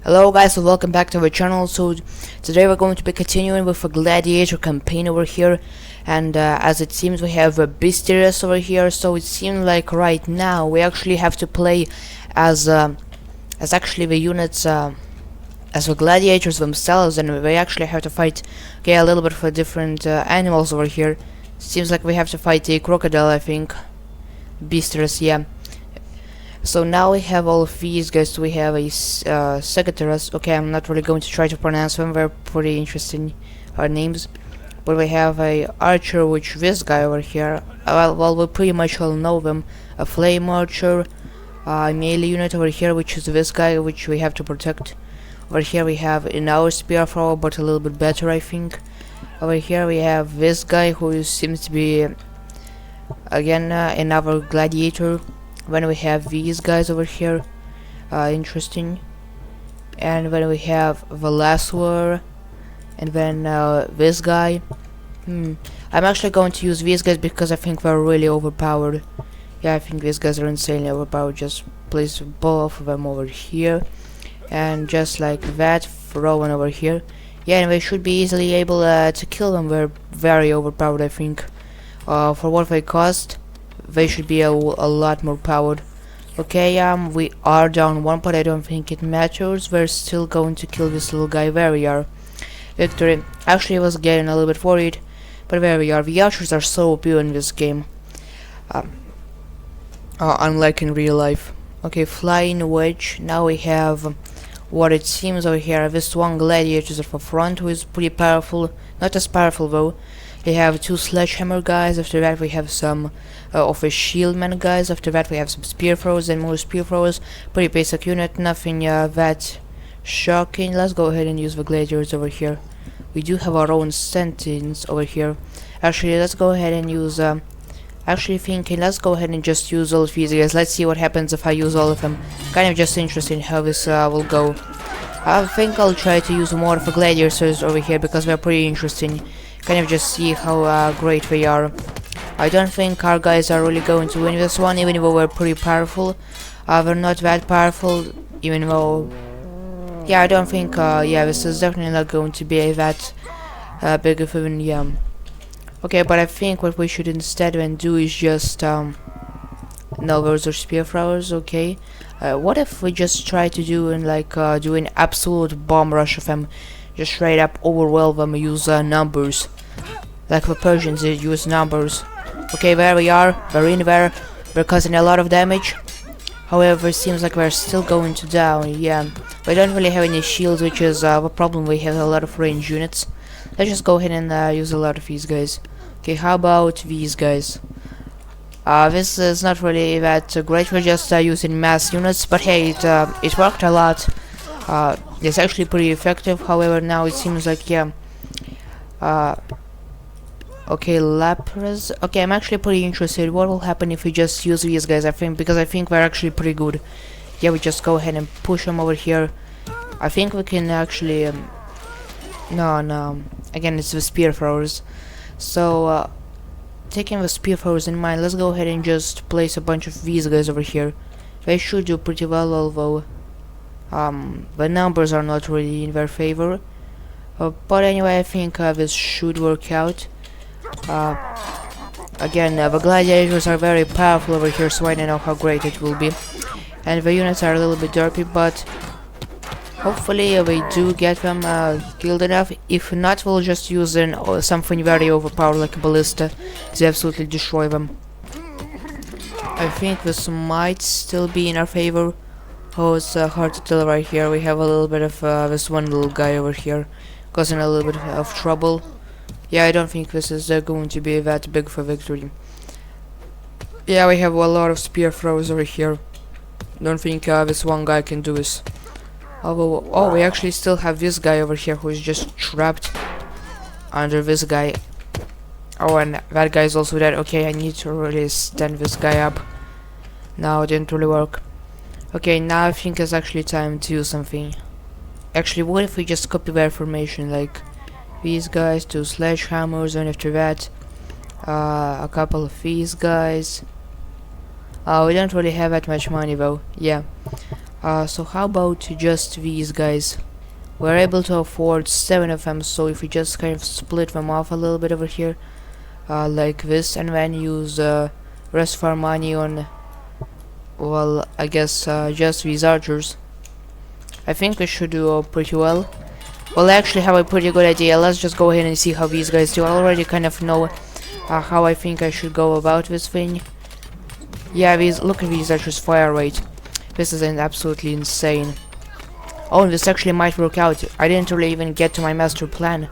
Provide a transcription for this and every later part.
Hello guys, and welcome back to our channel. So today we're going to be continuing with a Gladiator campaign over here, and as it seems we have a Beasterius over here. So it seems like right now we actually have to play as actually the units as the gladiators themselves, and we actually have to fight a little bit for different animals over here. Seems like we have to fight a crocodile, I think. Beasterius, yeah. So now we have all of these guys. We have a Secretarius. Okay, I'm not really going to try to pronounce them. They're pretty interesting names. But we have a archer, which this guy over here. Well, we pretty much all know them. A flame archer, a melee unit over here, which is this guy, which we have to protect. Over here we have our spear thrower, but a little bit better, I think. Over here we have this guy, who seems to be again another gladiator. Then we have these guys over here, interesting. And then we have the last one, and then this guy. I'm actually going to use these guys because I think they're really overpowered. Yeah, I think these guys are insanely overpowered. Just place both of them over here, and just like that, throw one over here. Yeah, and they should be easily able to kill them. They're very overpowered, I think. For what they cost, they should be a lot more powered. Okay, we are down one, but I don't think it matters. We're still going to kill this little guy. There we are. Victory. Actually, I was getting a little bit worried, but there we are. The archers are so OP in this game, unlike in real life. Okay, flying wedge. Now we have what it seems over here. This one gladiator is at the front, who is pretty powerful. Not as powerful though. We have two sledgehammer guys. After that we have some of a shieldman guys. After that we have some spear throwers and more spear throwers. Pretty basic unit, nothing that shocking. Let's go ahead and use the gladiators over here. We do have our own sentinels over here. Actually, let's go ahead and use let's go ahead and just use all of these guys. Let's see what happens if I use all of them. Kind of just interesting how this will go. I think I'll try to use more of the gladiators over here because they're pretty interesting. Kind of just see how great they are. I don't think our guys are really going to win this one, even though we're pretty powerful. They're not that powerful, even though... Yeah, I don't think... yeah, this is definitely not going to be that big of an... Yeah. Okay, but I think what we should instead then do is just... no, those are spear throwers, okay. What if we just try to do do an absolute bomb rush of them? Just straight up overwhelm them, use numbers. Like the Persians did, use numbers. Okay, there we are. We're in there. We're causing a lot of damage. However, it seems like we're still going to down. Yeah, we don't really have any shields, which is the problem. We have a lot of range units. Let's just go ahead and use a lot of these guys. Okay, how about these guys? This is not really that great. We're just using mass units, but hey, it worked a lot. It's actually pretty effective. However, now it seems like, yeah. Okay, Lapras. Okay, I'm actually pretty interested. What will happen if we just use these guys? Because I think we're actually pretty good. Yeah, we just go ahead and push them over here. I think we can actually. No. Again, it's the spear throwers. So, taking the spear throwers in mind, let's go ahead and just place a bunch of these guys over here. They should do pretty well, although the numbers are not really in their favor. But anyway, I think this should work out. Again, the gladiators are very powerful over here, so I don't know how great it will be. And the units are a little bit derpy, but hopefully we do get them killed enough. If not, we'll just use something very overpowered like a ballista to absolutely destroy them. I think this might still be in our favor. Oh, it's hard to tell right here. We have a little bit of this one little guy over here causing a little bit of trouble. Yeah, I don't think this is going to be that big for victory. Yeah, we have a lot of spear throws over here. Don't think this one guy can do this. Although, oh, we actually still have this guy over here who is just trapped under this guy. Oh, and that guy is also dead. Okay, I need to really stand this guy up. No, it didn't really work. Okay, now I think it's actually time to do something. Actually, what if we just copy their formation, like these guys, two sledgehammers, and after that, a couple of these guys. We don't really have that much money though. Yeah. So how about just these guys? We're able to afford 7 of them, so if we just kind of split them off a little bit over here, like this, and then use rest of our money on, well, I guess just these archers, I think we should do pretty well. Well, I actually have a pretty good idea. Let's just go ahead and see how these guys do. I already kind of know how I think I should go about this thing. Yeah, look at these archers' fire rate. This is absolutely insane. Oh, this actually might work out. I didn't really even get to my master plan.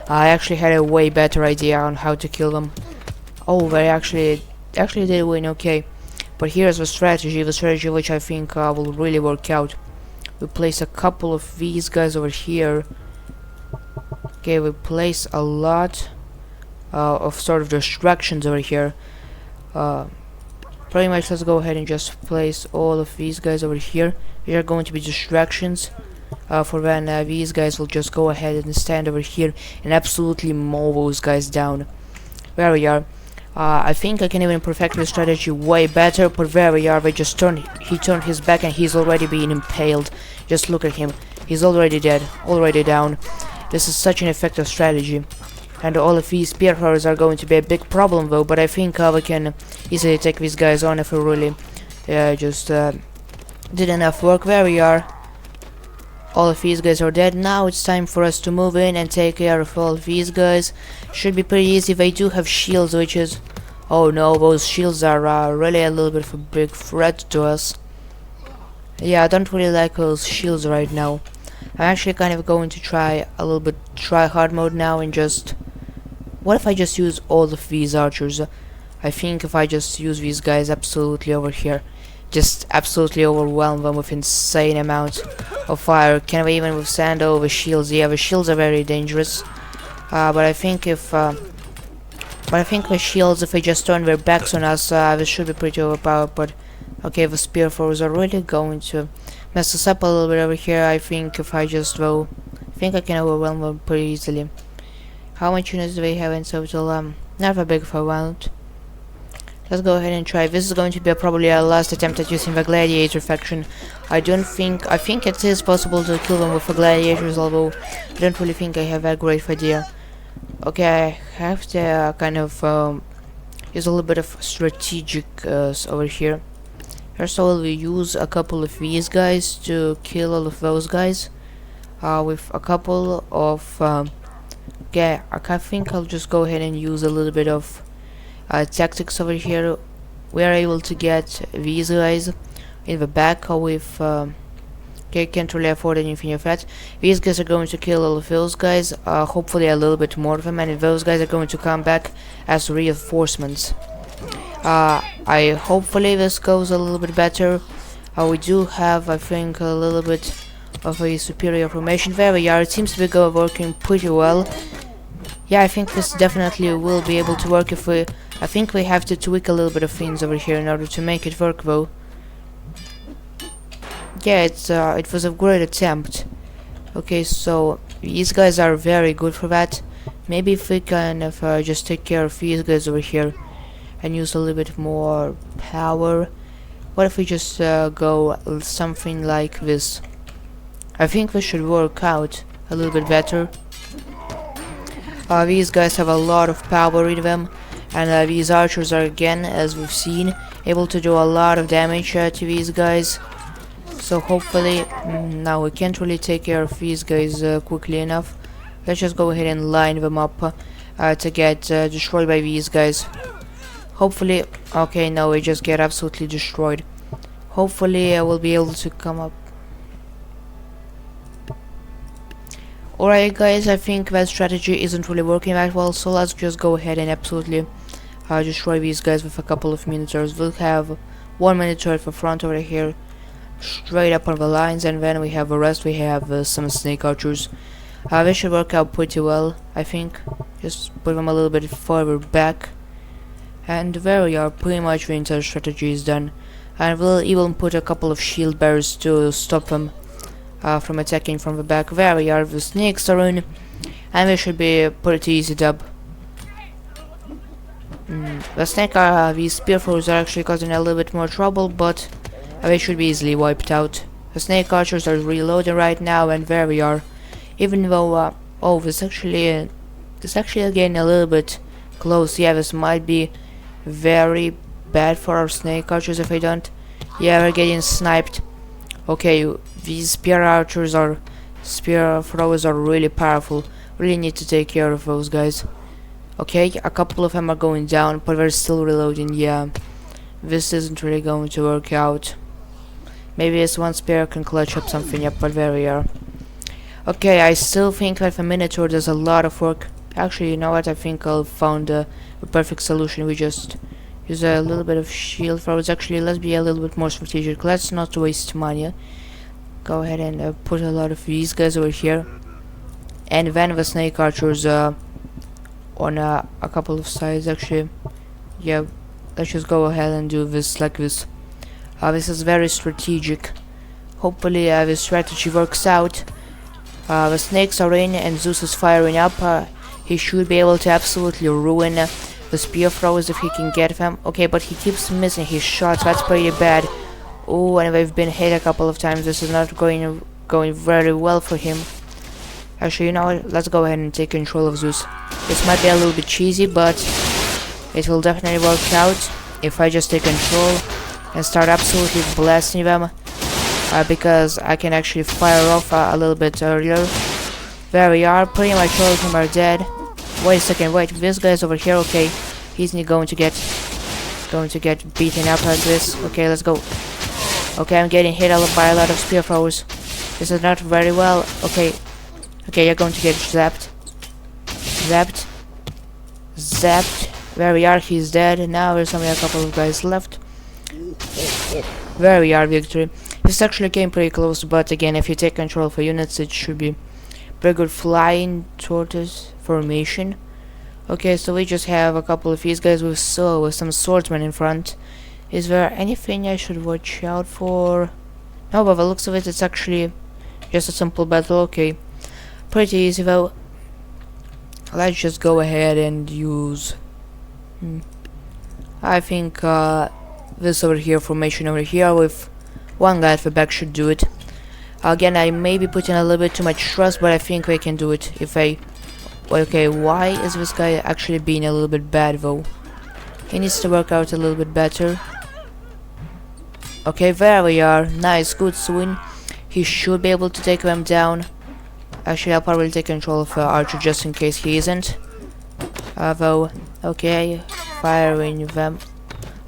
I actually had a way better idea on how to kill them. Oh, they actually did win, okay. But here's the strategy which I think will really work out. We place a couple of these guys over here. Okay, we place a lot of sort of distractions over here. Pretty much, let's go ahead and just place all of these guys over here. They are going to be distractions for when these guys will just go ahead and stand over here and absolutely mow those guys down. There we are. I think I can even perfect the strategy way better, but there we are. He turned his back and he's already being impaled. Just look at him. He's already dead, already down. This is such an effective strategy. And all of these spear throwers are going to be a big problem though, but I think we can easily take these guys on if we really just did enough work. There we are. All of these guys are dead. Now it's time for us to move in and take care of all of these guys. Should be pretty easy. They do have shields, which is... oh no, those shields are really a little bit of a big threat to us. Yeah, I don't really like those shields right now. I'm actually kind of going to try a little bit try hard mode now and just... what if I just use all of these archers? I think if I just use these guys absolutely over here, just absolutely overwhelm them with insane amounts of fire. Can we even withstand all the shields? Yeah, the shields are very dangerous. But I think if the shields, if they just turn their backs on us, this should be pretty overpowered. But okay, the spear throwers are really going to mess us up a little bit over here. I think if I just throw, I think I can overwhelm them pretty easily. How much units do we have in total? Not a big amount. Let's go ahead and try. This is going to be probably our last attempt at using the Gladiator faction. I think it is possible to kill them with the Gladiators, although I don't really think I have a great idea. Okay, I have to kind of use a little bit of strategic over here. First of all, we use a couple of these guys to kill all of those guys. With a couple of... okay, I think I'll just go ahead and use a little bit of tactics over here. We are able to get these guys in the back with okay, can't really afford anything of that. These guys are going to kill all of those guys, hopefully a little bit more of them, and those guys are going to come back as reinforcements. Hopefully this goes a little bit better. We do have, I think, a little bit of a superior formation. There we are. It seems to be working pretty well. Yeah, I think this definitely will be able to work if we... I think we have to tweak a little bit of things over here in order to make it work though. Yeah, it was a great attempt. Okay, so these guys are very good for that. Maybe if we can just take care of these guys over here and use a little bit more power. What if we just go something like this? I think this should work out a little bit better. These guys have a lot of power in them, and these archers are, again, as we've seen, able to do a lot of damage to these guys. So hopefully, now we can't really take care of these guys quickly enough. Let's just go ahead and line them up to get destroyed by these guys. Hopefully, okay, no, we just get absolutely destroyed. Hopefully I will be able to come up. Alright guys, I think that strategy isn't really working that well, so let's just go ahead and absolutely destroy these guys with a couple of minotaurs. We'll have one minotaur at the front over here, straight up on the lines, and then we have the rest. We have some snake archers. They should work out pretty well, I think. Just put them a little bit further back. And there we are, pretty much the entire strategy is done. And we'll even put a couple of shield bearers to stop them from attacking from the back. There we are, the snakes are in, and they should be a pretty easy dub. These spear throwers are actually causing a little bit more trouble, but they should be easily wiped out. The snake archers are reloading right now, and there we are. Even though, oh, this actually getting a little bit close. Yeah, this might be very bad for our snake archers if I don't. Yeah, we're getting sniped. Okay, these spear throwers are really powerful. Really need to take care of those guys. Okay, a couple of them are going down, but they're still reloading. Yeah, this isn't really going to work out. Maybe this one spear can clutch up something. Yep, but there we are. Okay, I still think that the Minotaur does a lot of work. Actually, you know what? I think I'll found the perfect solution. We just use a little bit of shield throws. Actually, let's be a little bit more strategic. Let's not waste money. Go ahead and put a lot of these guys over here, and then the snake archers on a couple of sides. Actually, yeah, let's just go ahead and do this like this. This is very strategic. Hopefully, this strategy works out. The snakes are in, and Zeus is firing up. He should be able to absolutely ruin the spear throwers if he can get them. Okay, but he keeps missing his shots. That's pretty bad. Oh, and they've been hit a couple of times. This is not going very well for him. Actually, you know what? Let's go ahead and take control of Zeus. This might be a little bit cheesy, but it will definitely work out if I just take control and start absolutely blasting them. Because I can actually fire off a little bit earlier. There we are. Pretty much all of them are dead. Wait a second. Wait, this guy's over here. Okay, he's going to get beaten up like this. Okay, let's go. Okay, I'm getting hit by a lot of spear throwers. This is not very well. Okay, you're going to get zapped. There we are. He's dead. And now there's only a couple of guys left. There we are. Victory. This actually came pretty close, but again, if you take control of units, it should be pretty good. Flying tortoise formation. Okay, so we just have a couple of these guys with some swordsmen in front. Is there anything I should watch out for? No, by the looks of it, it's actually just a simple battle. Okay, pretty easy though. Let's just go ahead and use I think this over here, formation over here with one guy at the back should do it. Again, I may be putting a little bit too much trust, but I think we can do it if I... Okay, why is this guy actually being a little bit bad though? He needs to work out a little bit better. Okay, there we are. Nice, good swing. He should be able to take them down. Actually, I'll probably take control of Archer just in case he isn't. Though, okay, firing them.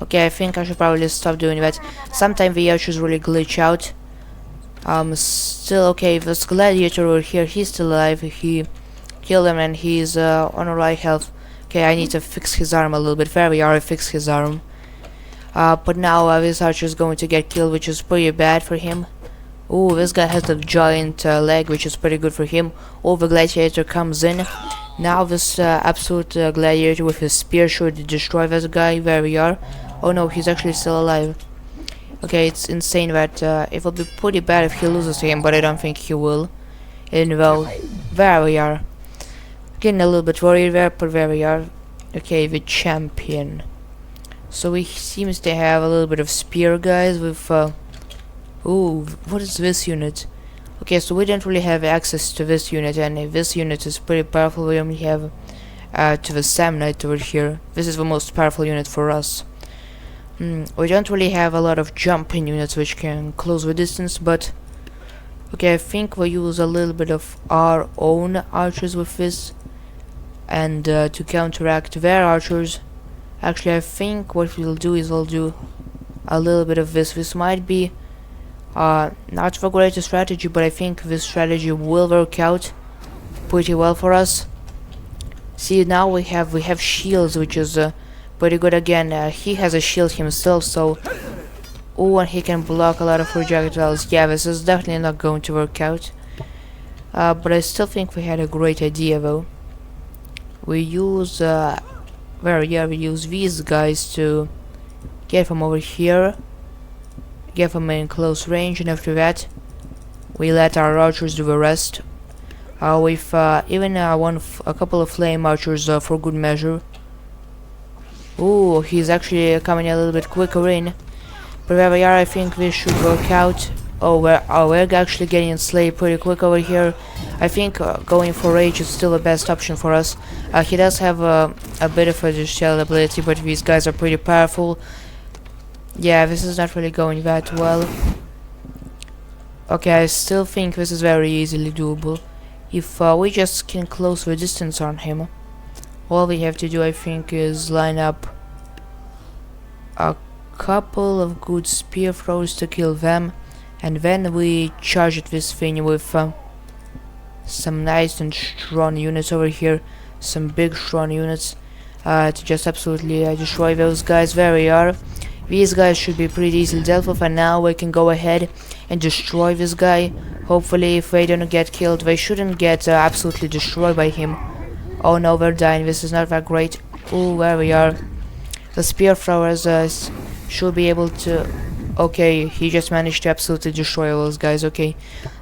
Okay, I think I should probably stop doing that. Sometimes the archers really glitch out. Still, okay, this gladiator over here, he's still alive. He killed him and he's on alright health. Okay, I need to fix his arm a little bit. There we are, I fixed his arm. But now this archer is going to get killed, which is pretty bad for him. Oh, this guy has a giant leg, which is pretty good for him. Oh, the gladiator comes in. Now this absolute gladiator with his spear should destroy this guy. There we are. Oh no, he's actually still alive. Okay, it's insane that it will be pretty bad if he loses to him, but I don't think he will. And well, there we are. Getting a little bit worried there, but there we are. Okay, the champion. So he seems to have a little bit of spear guys with ooh, what is this unit? Okay, so we don't really have access to this unit, and this unit is pretty powerful. We only have to the Sam Knight over here. This is the most powerful unit for us. We don't really have a lot of jumping units which can close the distance, but okay, I think we'll use a little bit of our own archers with this, and to counteract their archers. Actually, I think what we'll do is we'll do a little bit of this. This might be not the greatest strategy, but I think this strategy will work out pretty well for us. See, now we have shields, which is pretty good. Again, he has a shield himself, so oh, and he can block a lot of projectiles. Yeah, this is definitely not going to work out. But I still think we had a great idea though. We use we use these guys to get them over here, get them in close range, and after that we let our archers do the rest. With even a couple of flame archers for good measure. Ooh, he's actually coming a little bit quicker in. But where we are, I think this should work out. we're actually getting enslaved pretty quick over here. I think going for rage is still the best option for us. He does have a bit of a shell ability, but these guys are pretty powerful. Yeah, this is not really going that well. Okay, I still think this is very easily doable. If we just can close the distance on him, all we have to do, I think, is line up a couple of good spear throws to kill them, and then we charge at this thing with some nice and strong units over here, some big strong units, to just absolutely destroy those guys. There we are. These guys should be pretty easily dealt with, and now we can go ahead and destroy this guy. Hopefully, if they don't get killed, they shouldn't get absolutely destroyed by him. Oh no, they're dying. This is not that great. Ooh, there we are. The spear throwers should be able to... Okay, he just managed to absolutely destroy all those guys. Okay,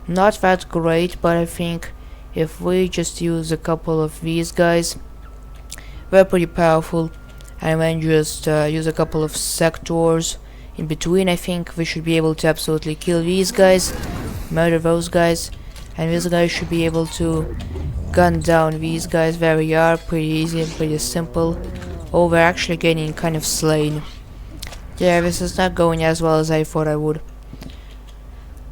not that great, but I think if we just use a couple of these guys, they're pretty powerful, and then just use a couple of sectors in between, I think we should be able to absolutely kill these guys, murder those guys, and these guys should be able to gun down these guys. There we are, pretty easy and pretty simple. Oh, we're actually getting kind of slain. Yeah, this is not going as well as I thought I would.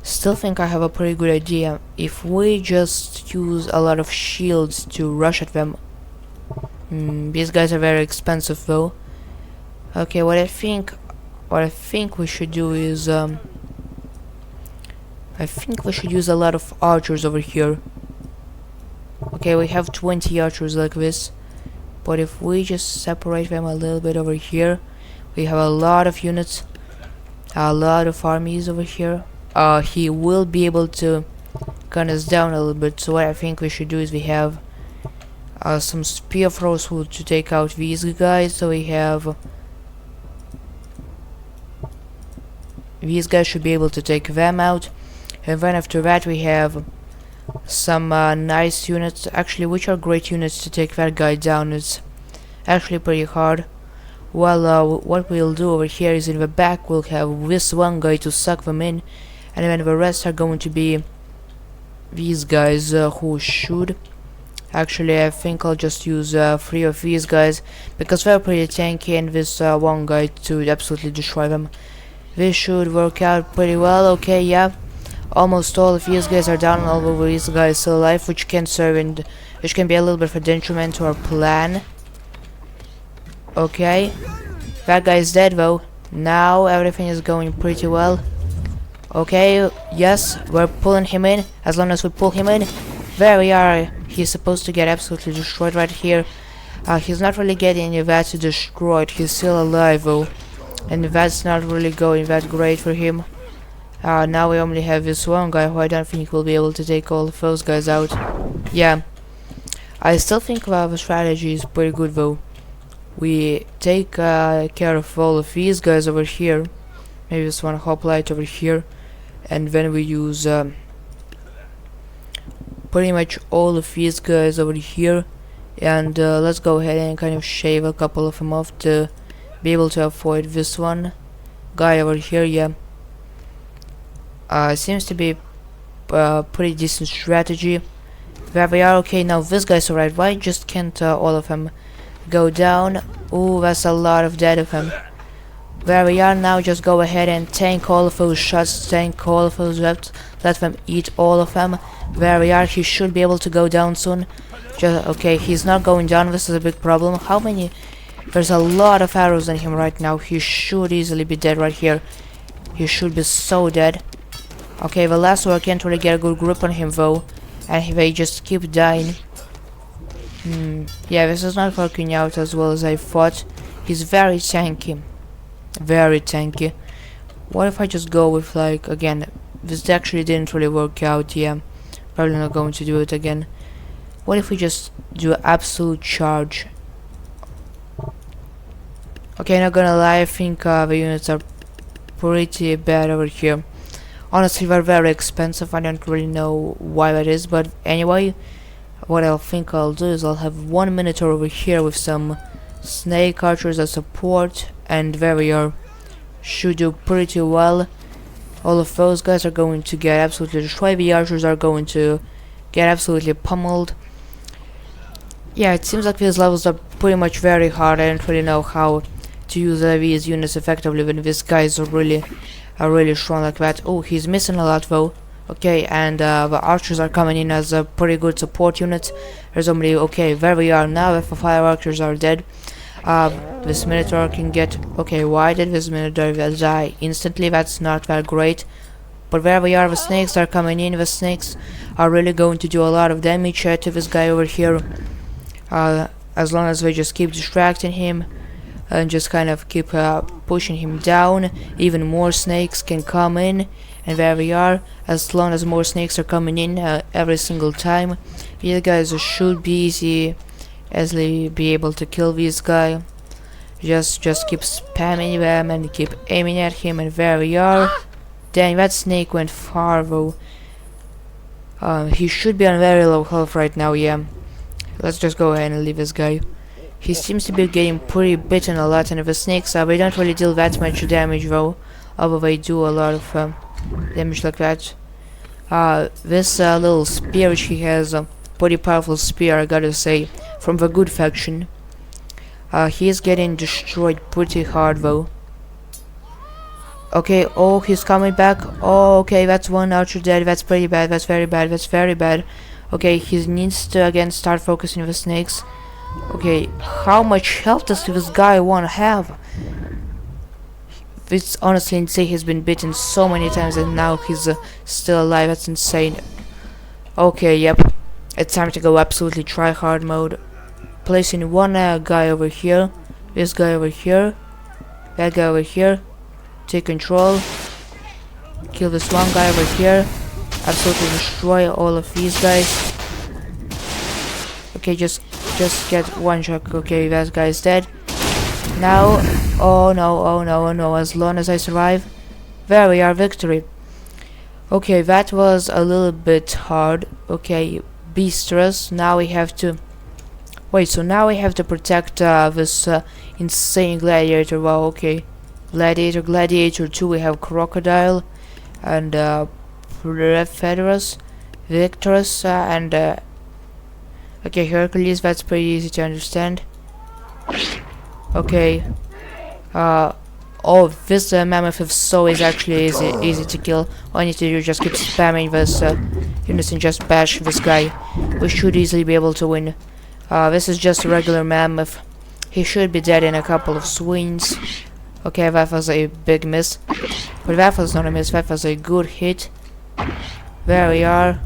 Still think I have a pretty good idea. If we just use a lot of shields to rush at them. These guys are very expensive though. Okay, what I think we should do is I think we should use a lot of archers over here. Okay, we have 20 archers like this, but if we just separate them a little bit over here, we have a lot of units, a lot of armies over here. He will be able to gun us down a little bit, so what I think we should do is we have some spear throws to take out these guys, so we have... These guys should be able to take them out, and then after that we have some nice units, actually, which are great units to take that guy down. It's actually pretty hard. Well, what we'll do over here is in the back we'll have this one guy to suck them in, and then the rest are going to be these guys who should... Actually, I think I'll just use 3 of these guys, because they're pretty tanky, and this one guy to absolutely destroy them. This should work out pretty well. Okay, yeah. Almost all of these guys are down, all of these guys still alive, which can serve and which can be a little bit of a detriment to our plan. Okay. That guy is dead though. Now everything is going pretty well. Okay, yes, we're pulling him in. As long as we pull him in, there we are. He's supposed to get absolutely destroyed right here. He's not really getting that destroyed. He's still alive though, and that's not really going that great for him. Now we only have this one guy who I don't think will be able to take all of those guys out. Yeah, I still think the strategy is pretty good though. We take care of all of these guys over here, maybe this one hoplite over here, and then we use pretty much all of these guys over here, and let's go ahead and kind of shave a couple of them off to be able to avoid this one guy over here. Yeah, seems to be a pretty decent strategy. There we are. Okay, now this guy's alright. Why just can't all of them go down? Ooh, that's a lot of dead of them. There we are. Now just go ahead and tank all of those shots, tank all of those reps, let them eat all of them. There we are. He should be able to go down soon. Okay, he's not going down. This is a big problem. How many? There's a lot of arrows on him right now. He should easily be dead right here. He should be so dead. Okay, the last one, I can't really get a good grip on him though, and they just keep dying. Yeah, this is not working out as well as I thought. He's very tanky. Very tanky. What if I just go with, like, again, this actually didn't really work out. Yeah, probably not going to do it again. What if we just do absolute charge? Okay, not gonna lie, I think the units are pretty bad over here. Honestly, they're very expensive. I don't really know why that is, but anyway, what I think I'll do is I'll have 1 Minotaur over here with some snake archers as support, and there we are. Should do pretty well. All of those guys are going to get absolutely destroyed. The archers are going to get absolutely pummeled. Yeah, it seems like these levels are pretty much very hard. I don't really know how to use these units effectively when these guys are really strong like that. Oh, he's missing a lot though. Okay, and the archers are coming in as a pretty good support unit. There's only, okay, there we are now. If the fire archers are dead, this Minotaur can get, okay, why did this Minotaur die instantly? That's not that great. But there we are, the snakes are coming in. The snakes are really going to do a lot of damage to this guy over here. As long as we just keep distracting him and just kind of keep pushing him down, even more snakes can come in. And there we are. As long as more snakes are coming in every single time, these guys should be easily be able to kill this guy. Just keep spamming them and keep aiming at him, and there we are. Dang, that snake went far though. He should be on very low health right now, yeah. Let's just go ahead and leave this guy. He seems to be getting pretty bitten a lot, and the snakes they don't really deal that much damage though, although they do a lot of damage like that. This little spear which he has, pretty powerful spear, I gotta say, from the good faction. He is getting destroyed pretty hard though. Okay, oh, he's coming back. Oh, okay, that's one archer dead. That's pretty bad. That's very bad. That's very bad. Okay, he needs to again start focusing the snakes. Okay, how much health does this guy want to have? It's honestly insane. He's been bitten so many times and now he's still alive. That's insane. Okay, yep. It's time to go absolutely try hard mode. Placing one guy over here. This guy over here. That guy over here. Take control. Kill this one guy over here. Absolutely destroy all of these guys. Okay, just get one shot. Okay, that guy is dead. Now, oh no, oh no, oh no. As long as I survive, there we are, victory. Okay, that was a little bit hard. Okay, be stressed. Now we have to wait. So now we have to protect this insane gladiator. Wow. Okay, Gladiator 2. We have Crocodile and Federus, Victorus, and okay, Hercules. That's pretty easy to understand. Okay. Oh, this mammoth is so actually easy to kill. All I need to do is just keep spamming this units and just bash this guy. We should easily be able to win. This is just a regular mammoth. He should be dead in a couple of swings. Okay, that was a big miss. But that was not a miss, that was a good hit. There we are.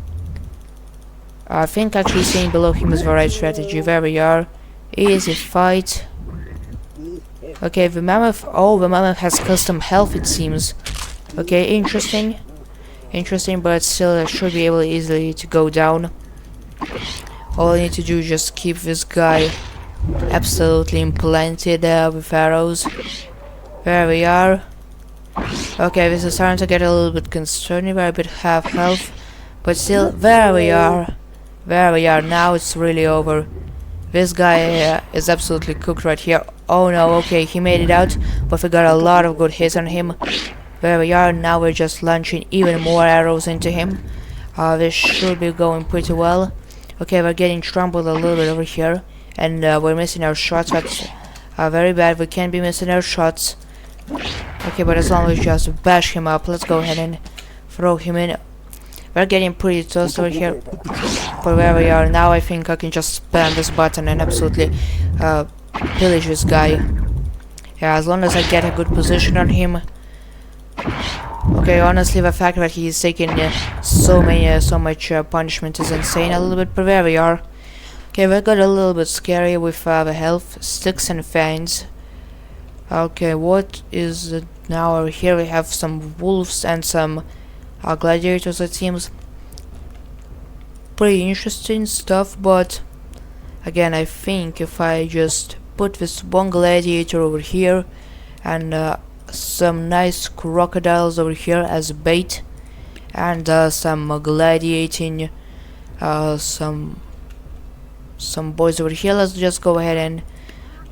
I think actually staying below him is the right strategy. There we are. Easy fight. Okay, the mammoth. Oh, the mammoth has custom health, it seems. Okay, interesting. Interesting, but still should be able easily to go down. All I need to do is just keep this guy absolutely implanted with arrows. There we are. Okay, this is starting to get a little bit concerning. We're a bit half health, but still, there we are. There we are. Now it's really over. This guy is absolutely cooked right here. Oh no, okay, he made it out, but we got a lot of good hits on him. There we are. Now we're just launching even more arrows into him. This should be going pretty well. Okay, we're getting trampled a little bit over here, and we're missing our shots. That's very bad. We can't be missing our shots. Okay, but as long as we just bash him up, let's go ahead and throw him in. We're getting pretty toast over here. But where we are now, I think I can just spam this button and absolutely pillage this guy. Yeah, as long as I get a good position on him. Okay, honestly, the fact that he's taking so much punishment is insane a little bit. But there we are. Okay, we got a little bit scary with the health, sticks and fangs. Okay, what is it now? Over here we have some wolves and some gladiators, it seems. Pretty interesting stuff, but again, I think if I just put this one gladiator over here and some nice crocodiles over here as bait, and some gladiating some boys over here, let's just go ahead and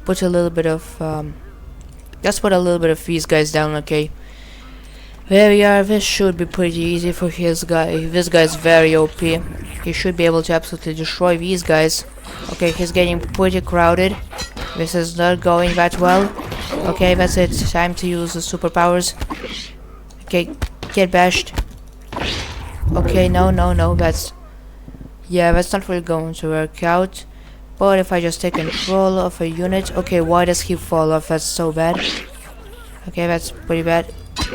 put a little bit of let's put a little bit of these guys down. Okay, There we are. This should be pretty easy for his guy. This guy's very OP. He should be able to absolutely destroy these guys. Okay, he's getting pretty crowded. This is not going that well. Okay, that's it. Time to use the superpowers. Okay, get bashed. Okay, no, that's... yeah, that's not really going to work out. But if I just take control of a unit... okay, why does he fall off? That's so bad. Okay, that's pretty bad.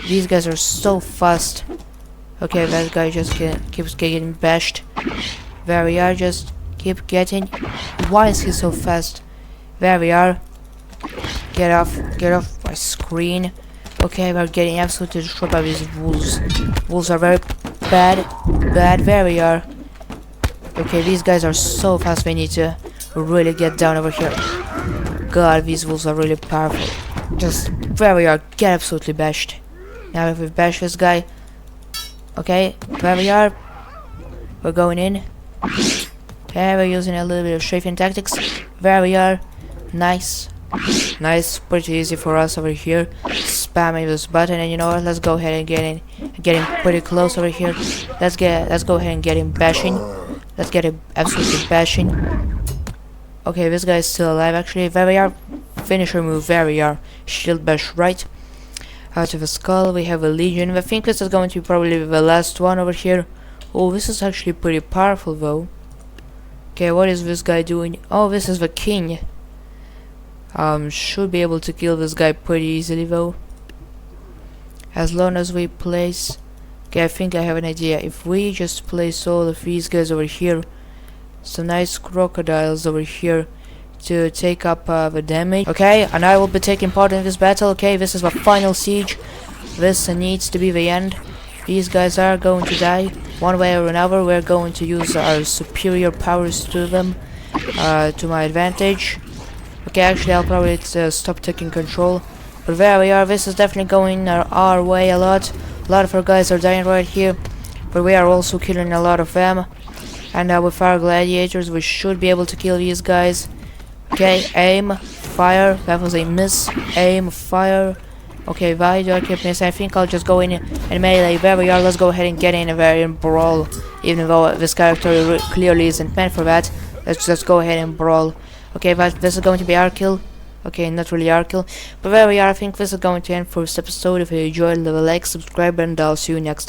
These guys are so fast. Okay, that guy just keeps getting bashed. There we are, just keep getting... why is he so fast? There we are. Get off my screen. Okay, we're getting absolutely destroyed by these wolves. Wolves are very bad. There we are. Okay, these guys are so fast, we need to really get down over here. God, these wolves are really powerful. Just, there we are, get absolutely bashed. Now if we bash this guy. Okay, there we are. We're going in. Okay, we're using a little bit of strafing tactics. There we are. Nice, pretty easy for us over here. Spamming this button, and you know what? Let's go ahead and get in. Getting pretty close over here. Let's go ahead and get him bashing. Let's get him absolutely bashing. Okay, this guy is still alive. Actually, there we are. Finisher move. There we are. Shield bash right. Out of a skull, we have a legion. I think this is going to be probably the last one over here. Oh, this is actually pretty powerful though. Okay, what is this guy doing? Oh, this is the king. Should be able to kill this guy pretty easily though. As long as we place... okay, I think I have an idea. If we just place all of these guys over here, some nice crocodiles over here to take up the damage. Okay, and I will be taking part in this battle. Okay, this is the final siege. This needs to be the end. These guys are going to die one way or another. We're going to use our superior powers to them, to my advantage. Okay, actually I'll probably stop taking control. But there we are. This is definitely going our way a lot. A lot of our guys are dying right here, but we are also killing a lot of them. And with our gladiators, we should be able to kill these guys. Okay, aim, fire. That was a miss. Aim, fire. Okay, why do I keep missing? I think I'll just go in and melee. There we are. Let's go ahead and get in a very brawl. Even though this character clearly isn't meant for that. Let's just go ahead and brawl. Okay, but this is going to be our kill. Okay, not really our kill. But there we are. I think this is going to end for this episode. If you enjoyed, leave a like, subscribe, and I'll see you next time.